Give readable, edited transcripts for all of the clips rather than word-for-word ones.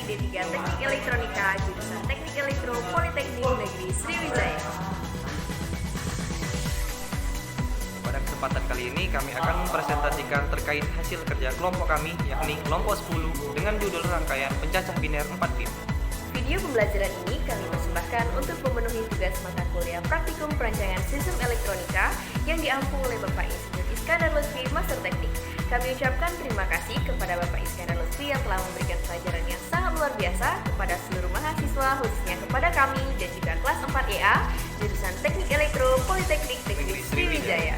D3 Teknik Elektronika jurusan Teknik Elektro Politeknik Negeri Sriwijaya. Pada kesempatan kali ini kami akan mempresentasikan terkait hasil kerja kelompok kami, yakni kelompok 10 dengan judul rangkaian pencacah biner 4 bit. Video pembelajaran ini kami persembahkan untuk memenuhi tugas mata kuliah praktikum perancangan sistem elektronika yang diampu oleh Bapak Insinyur Iskandar Lutfi, Master Teknik. Kami ucapkan terima kasih kepada Bapak Iskandar Lutfi yang telah memberikan pelajaran yang sangat luar biasa kepada seluruh mahasiswa, khususnya kepada kami dan juga kelas 4EA jurusan Teknik Elektro Politeknik Negeri Sriwijaya.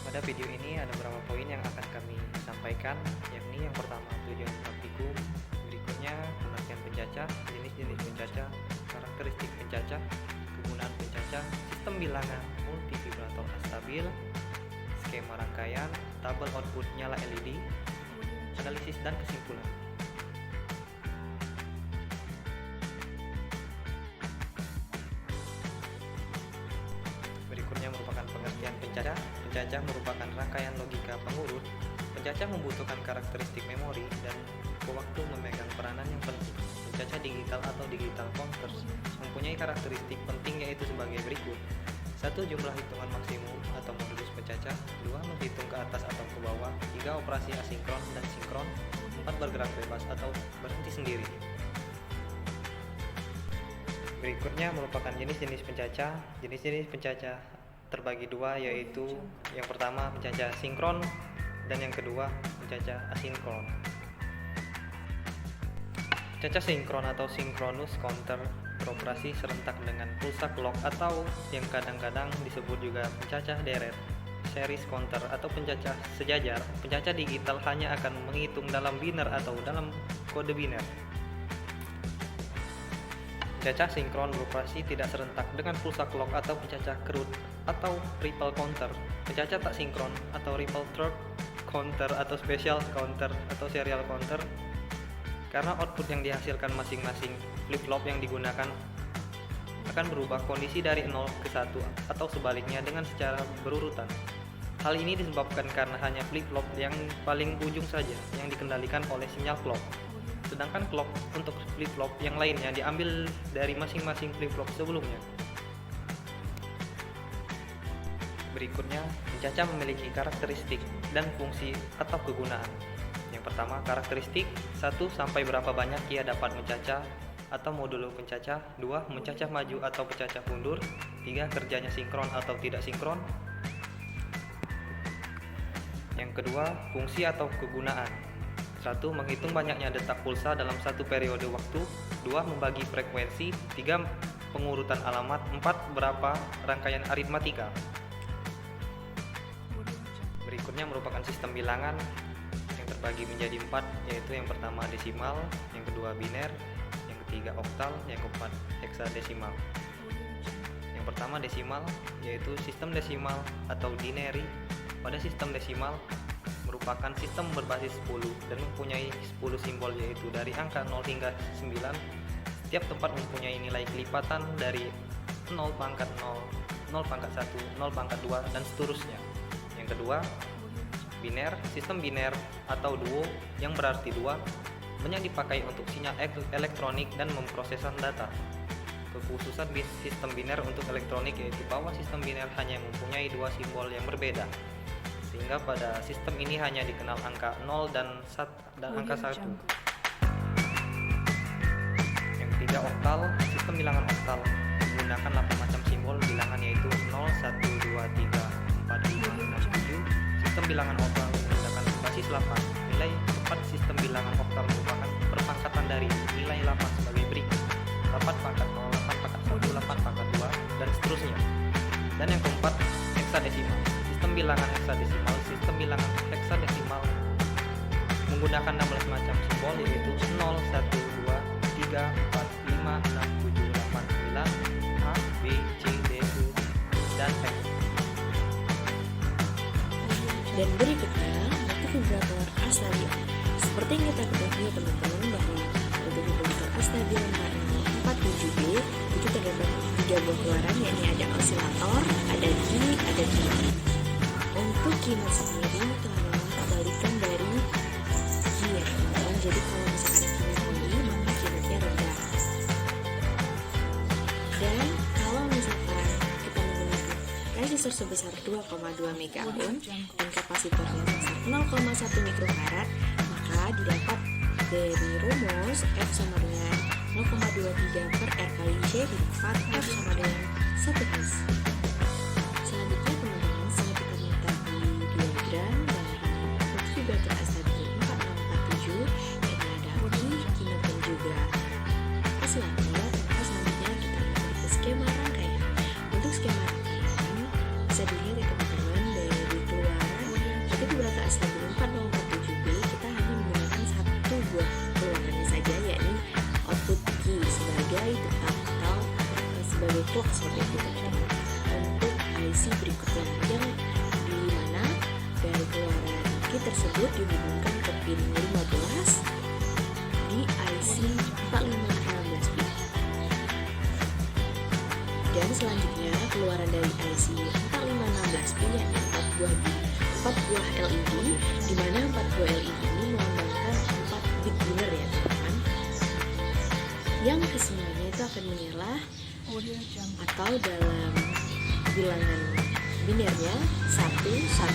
Pada video ini ada beberapa poin yang akan kami sampaikan, yakni yang pertama tujuan praktikum, berikutnya pengertian pencacah, jenis-jenis pencacah, karakteristik pencacah, kegunaan pencacah, sistem bilangan, multivibrator astabil, skema rangkaian, tabel output nyala LED, analisis dan kesimpulan. Berikutnya merupakan pengertian pencacah. Pencacah merupakan rangkaian logika pengurut. Pencacah membutuhkan karakteristik memori dan waktu memegang peranan yang penting. Pencacah digital atau digital counters mempunyai karakteristik penting yaitu sebagai berikut. 1. Jumlah hitungan maksimum atau modulus pencacah. 2. Menghitung ke atas atau ke bawah. 3. Operasi asinkron dan sinkron. 4. Bergerak bebas atau berhenti sendiri. Berikutnya merupakan jenis-jenis pencacah. Jenis-jenis pencacah terbagi dua, yaitu yang pertama pencacah sinkron dan yang kedua pencacah asinkron. Pencacah sinkron atau sinkronus counter beroperasi serentak dengan pulsa clock atau yang kadang-kadang disebut juga pencacah deret. Series counter atau pencacah sejajar. Pencacah digital hanya akan menghitung dalam biner atau dalam kode biner. Pencacah sinkron beroperasi tidak serentak dengan pulsa clock atau pencacah kerut atau ripple counter. Pencacah tak sinkron atau ripple third counter atau special counter atau serial counter, karena output yang dihasilkan masing-masing flip-flop yang digunakan akan berubah kondisi dari 0 ke 1 atau sebaliknya dengan secara berurutan. Hal ini disebabkan karena hanya flip-flop yang paling ujung saja yang dikendalikan oleh sinyal clock. Sedangkan clock untuk flip-flop yang lainnya diambil dari masing-masing flip-flop sebelumnya. Berikutnya, pencacah memiliki karakteristik dan fungsi atau kegunaan. Yang pertama, karakteristik. 1. Sampai berapa banyak ia dapat mencacah atau modulo pencacah. 2. Mencacah maju atau pencacah mundur. 3. Kerjanya sinkron atau tidak sinkron. Yang kedua, fungsi atau kegunaan. 1. Menghitung banyaknya detak pulsa dalam satu periode waktu. 2. Membagi frekuensi. 3. Pengurutan alamat. 4. Berapa rangkaian aritmatika. Berikutnya merupakan sistem bilangan yang terbagi menjadi 4, yaitu yang pertama desimal, yang kedua biner, yang ketiga oktal, yang keempat heksadesimal. Yang pertama desimal, yaitu sistem desimal atau dinary. Pada sistem desimal merupakan sistem berbasis 10 dan mempunyai 10 simbol, yaitu dari angka 0 hingga 9. Setiap tempat mempunyai nilai kelipatan dari 0 pangkat 0, 0 pangkat 1, 0 pangkat 2, dan seterusnya. Yang kedua, biner. Sistem biner atau duo yang berarti 2 banyak dipakai untuk sinyal elektronik dan memprosesan data. Kekhususan sistem biner untuk elektronik yaitu bahwa sistem biner hanya mempunyai 2 simbol yang berbeda, sehingga pada sistem ini hanya dikenal angka 0 dan angka 1. Yang ketiga, oktal. Sistem bilangan oktal menggunakan 8 macam simbol bilangan, yaitu 0, 1, 2, 3, 4, 5, 6, 7. Sistem bilangan oktal menggunakan basis 8. Nilai tepat sistem bilangan oktal merupakan perpangkatan dari nilai 8 sebagai berikut: 8 pangkat 0, 8 pangkat 1, 8 pangkat 2, dan seterusnya. Dan yang keempat, heksadesimal. Sistem bilangan heksadesimal. Sistem bilangan heksadesimal menggunakan 16 macam simbol, yaitu 0, 1, 2, 3, 4, 5, 6, 7, 8, 9, A, B, C, D, E, dan F. Dan berikutnya, multivibrator astabil. Seperti yang kita ketahui teman-teman bahwa multivibrator astabil HM 47B itu terdapat 3 buah keluaran, yakni ada osilator, ada G, ada G. Untuk kinet sendiri itu adalah kebalikan dari G ya teman-teman. Jadi kalau misalnya 0,2 megaohm dan kapasitornya sebesar 0,1 mikrofarad, maka didapat dari rumus F sama dengan 0,23 per R kali C didapat F sama dengan 1 plus. Selanjutnya teman-teman, saya kita minta di diagram dari fungsi vektor A stabil 4047 yang ada I, Q, dan juga oscillator. Maka selanjutnya kita lihat ke skema rangkaian. Untuk skema rangkaian bisa dilihat ya teman-teman, dari keluaran ketika vektor A stabil 4047B kita hanya menggunakan satu buah keluarannya saja, yakni output Q sebagai detak atau sebagai clock seperti itu teman-teman. Untuk IC berikutnya yang dimana dari keluaran Q tersebut dihubungkan ke pin 15 di IC 4516B. Dan selanjutnya keluaran dari IC 4516B yang 4 buah LED, di mana 4 buah LED ini melambangkan 4 bit biner ya teman-teman. Yang kesemuanya itu akan menyala atau dalam bilangan binernya 1, 1, 1, 1.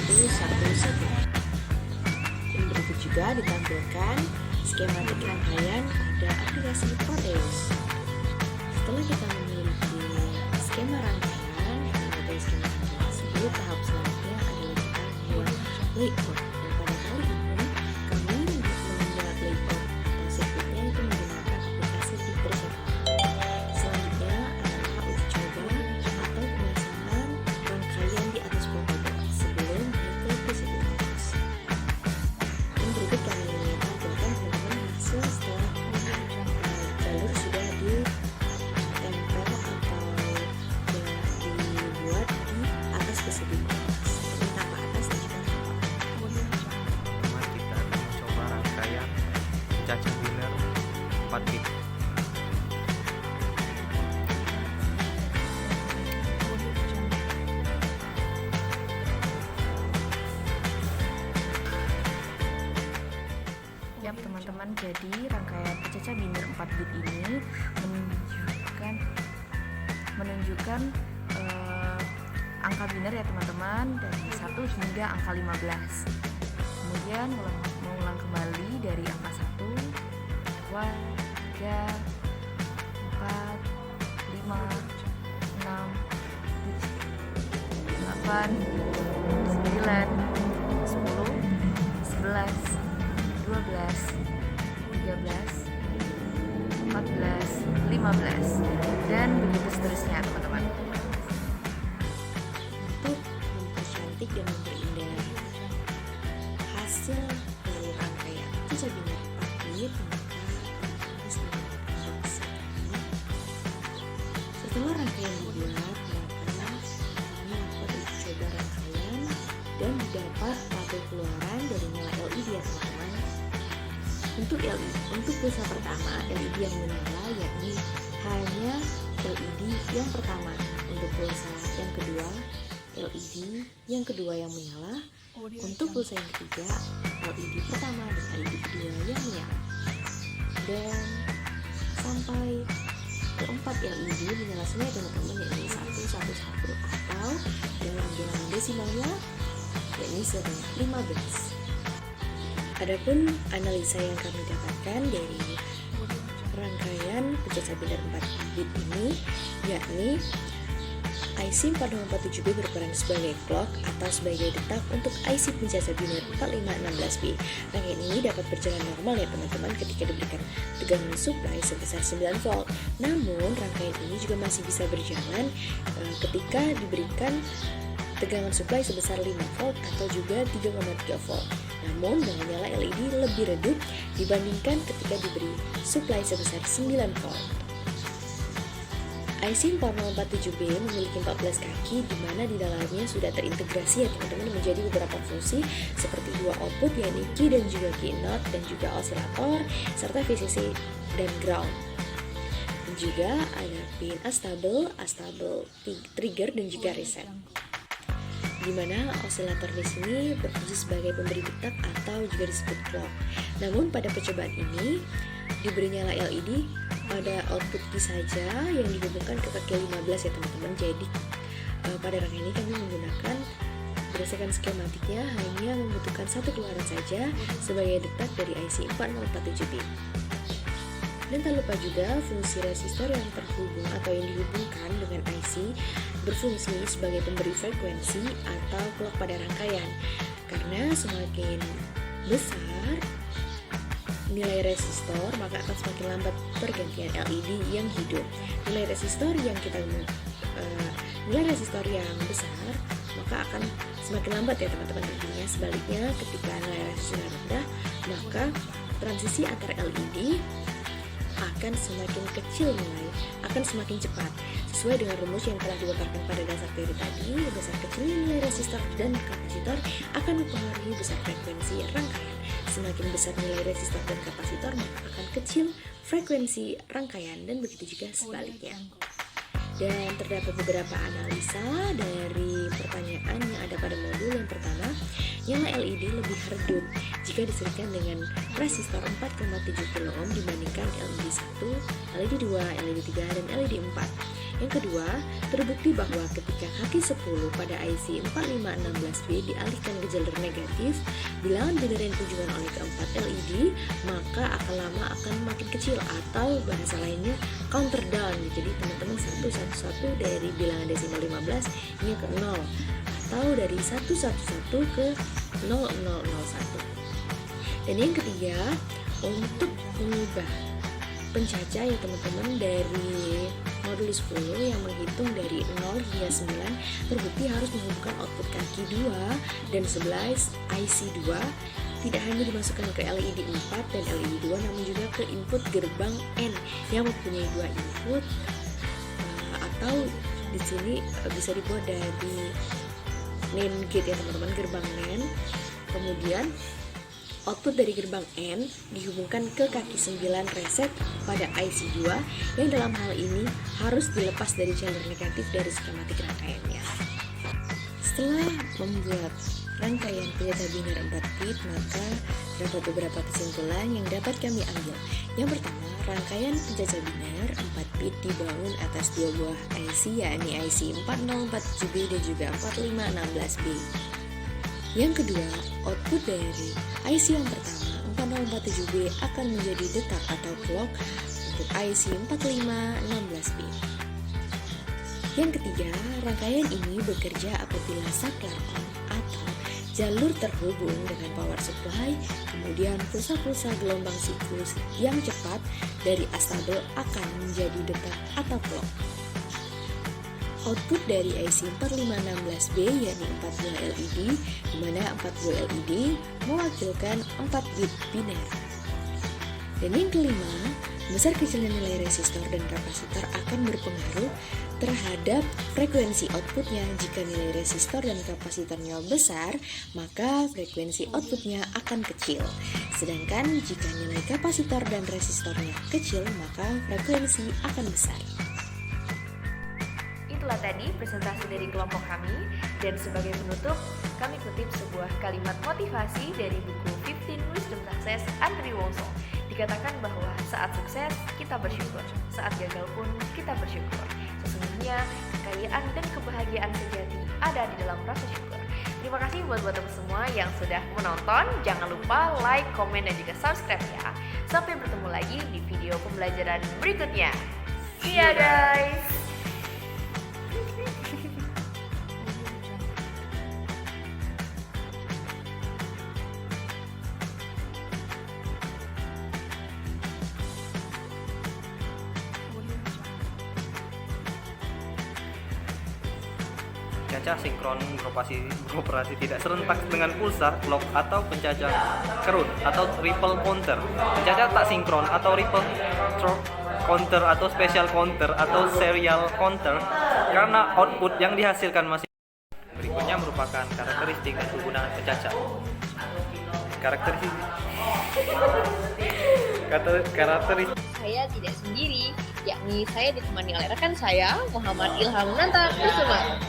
Dan berikut juga ditampilkan skematik rangkaian pada aplikasi Proteus. Setelah kita memiliki skema rangkaian pada skema rangkaian tersebut, tahap selanjutnya adalah kita membuat layout. Nah, pada kali ini kami membuat layout atau sirkuitnya itu menggunakan aplikasi Preset. Selanjutnya adalah uji coba atau pemasangan rangkaian di atas prototip sebelum naik ke PCB-OS. Dan berikut kami tampilkan teman-teman hasil setelah jalur sudah ditempel atau dibuat di atas PCB-OS. Minta ke atas dan juga ke bawah. Teman-teman, kita akan mencoba rangkaian pencacah biner 4 bit. Yap teman-teman, jadi rangkaian pencacah biner 4 bit ini menunjukkan angka biner ya teman-teman, dari 1 hingga angka 15. Kemudian mengulang kembali dari angka 1, 2, 3, 4, 5, 6, 8, 9, 10, 11, 12, 13, 14, 15, dan begitu seterusnya teman-teman. Untuk mempercantik dan memperindah hasil dari rangkaian pencacah biner 4 bit, maka harus menggunakan box ini. Setelah rangkaian dibuat, maka kami melakukan uji coba rangkaian dan didapat tabel keluaran dari nyala LED ya teman-teman. Untuk pulsa pertama LED yang menyala, yakni hanya LED yang pertama. Untuk pulsa yang kedua, LED yang kedua yang menyala. Untuk pulsa yang ketiga, LED pertama dan LED kedua yang menyala. Dan sampai keempat LED menyala semua ya teman-teman, yakni 111 atau dalam bilangan desimalnya yakni sebanyak 15. Adapun analisa yang kami dapatkan dari rangkaian pencacah biner 4 bit ini, yakni IC 4047B berperan sebagai clock atau sebagai detak untuk IC pencacah biner 4516B. Rangkaian ini dapat berjalan normal ya teman-teman ketika diberikan tegangan supply sebesar 9 volt. Namun rangkaian ini juga masih bisa berjalan ketika diberikan tegangan supply sebesar 5 volt atau juga 3,3 volt. Namun dengan nyala LED lebih redup dibandingkan ketika diberi supply sebesar 9 volt. IC 4047B memiliki 14 kaki di mana di dalamnya sudah terintegrasi ya teman-teman menjadi beberapa fungsi seperti dua output yakni Q dan juga Q not dan juga oscillator serta VCC dan ground. Dan juga ada pin astable, trigger dan juga reset. Di mana oscillator di sini berfungsi sebagai pemberi detak atau juga disebut clock. Namun pada percobaan ini diberi nyala LED pada output Q saja yang dihubungkan ke kaki 15 ya teman-teman. Jadi pada rangkaian ini kami menggunakan berdasarkan skematiknya hanya membutuhkan satu keluaran saja sebagai detak dari IC 4047B. Dan tak lupa juga fungsi resistor yang terhubung atau yang dihubungkan dengan IC berfungsi sebagai pemberi frekuensi atau clock pada rangkaian. Karena semakin besar nilai resistor, maka akan semakin lambat pergantian LED yang hidup. Nilai resistor yang besar, maka akan semakin lambat ya teman-teman. Intinya sebaliknya, ketika nilai resistor rendah, maka transisi antar LED akan semakin kecil akan semakin cepat. Sesuai dengan rumus yang telah dipaparkan pada dasar teori tadi, besar kecilnya nilai resistor dan kapasitor akan mempengaruhi besar frekuensi rangkaian. Semakin besar nilai resistor dan kapasitor, maka akan kecil frekuensi rangkaian, dan begitu juga sebaliknya. Dan terdapat beberapa analisa dari pertanyaan yang ada pada modul yang pertama. Nyala LED lebih redup jika diseringkan dengan resistor 4,7 kilo ohm dibandingkan LED 1, LED 2, LED 3, dan LED 4. Yang kedua, terbukti bahwa ketika kaki 10 pada IC 4516B dialihkan ke jalur negatif, bilangan biner yang ditujukan oleh keempat LED, maka akan lama akan makin kecil, atau bahasa lainnya counter down. Jadi teman-teman 111 dari bilangan desimal 15 ini ke 0, atau dari 111 ke 0001. Dan yang ketiga, untuk mengubah pencaca ya teman-teman dari modul 10 yang menghitung dari 0 hingga 9, terbukti harus menghubungkan output kaki 2 dan 11 IC 2 tidak hanya dimasukkan ke LED 4 dan LED 2, namun juga ke input gerbang N yang mempunyai 2 input, atau di sini bisa dibuat dari NAND gate ya teman-teman, gerbang NAND. Kemudian output dari gerbang N dihubungkan ke kaki 9 reset pada IC 2 yang dalam hal ini harus dilepas dari jalur negatif dari skematik rangkaiannya. Setelah membuat rangkaian pencaca biner 4 bit, maka terdapat beberapa kesimpulan yang dapat kami ambil. Yang pertama, rangkaian pencaca biner 4 bit dibangun atas dua buah IC, yakni IC 4047B dan juga 4516B. Yang kedua, output dari IC yang pertama 4047B akan menjadi detak atau clock untuk IC 4516B. Yang ketiga, rangkaian ini bekerja apabila saklar on atau jalur terhubung dengan power supply, kemudian pulsa-pulsa gelombang siklus yang cepat dari astabel akan menjadi detak atau clock. Output dari IC 4516B yakni 4 buah LED, di mana 4 buah LED mewakilkan 4 bit biner. Dan yang kelima, besar kecilnya nilai resistor dan kapasitor akan berpengaruh terhadap frekuensi outputnya. Jika nilai resistor dan kapasitornya besar, maka frekuensi outputnya akan kecil. Sedangkan jika nilai kapasitor dan resistornya kecil, maka frekuensi akan besar. Itulah tadi presentasi dari kelompok kami, dan sebagai penutup kami kutip sebuah kalimat motivasi dari buku 15 Wisdom Success Andrew Wongso. Dikatakan bahwa saat sukses kita bersyukur, saat gagal pun kita bersyukur. Sesungguhnya kekayaan dan kebahagiaan sejati ada di dalam rasa syukur. Terima kasih buat teman semua yang sudah menonton. Jangan lupa like, komen, dan juga subscribe ya. Sampai bertemu lagi di video pembelajaran berikutnya. See ya guys. Pencaca sinkron beroperasi tidak serentak dengan pulsa, clock, atau pencaca kerut atau ripple counter. Pencaca tak sinkron atau ripple counter atau special counter atau serial counter karena output yang dihasilkan masih. Berikutnya merupakan karakteristik dan kegunaan pencaca. Karakteristik Saya tidak sendiri, yakni saya ditemani oleh rekan saya, Muhammad Ilham Nanta Kusuma.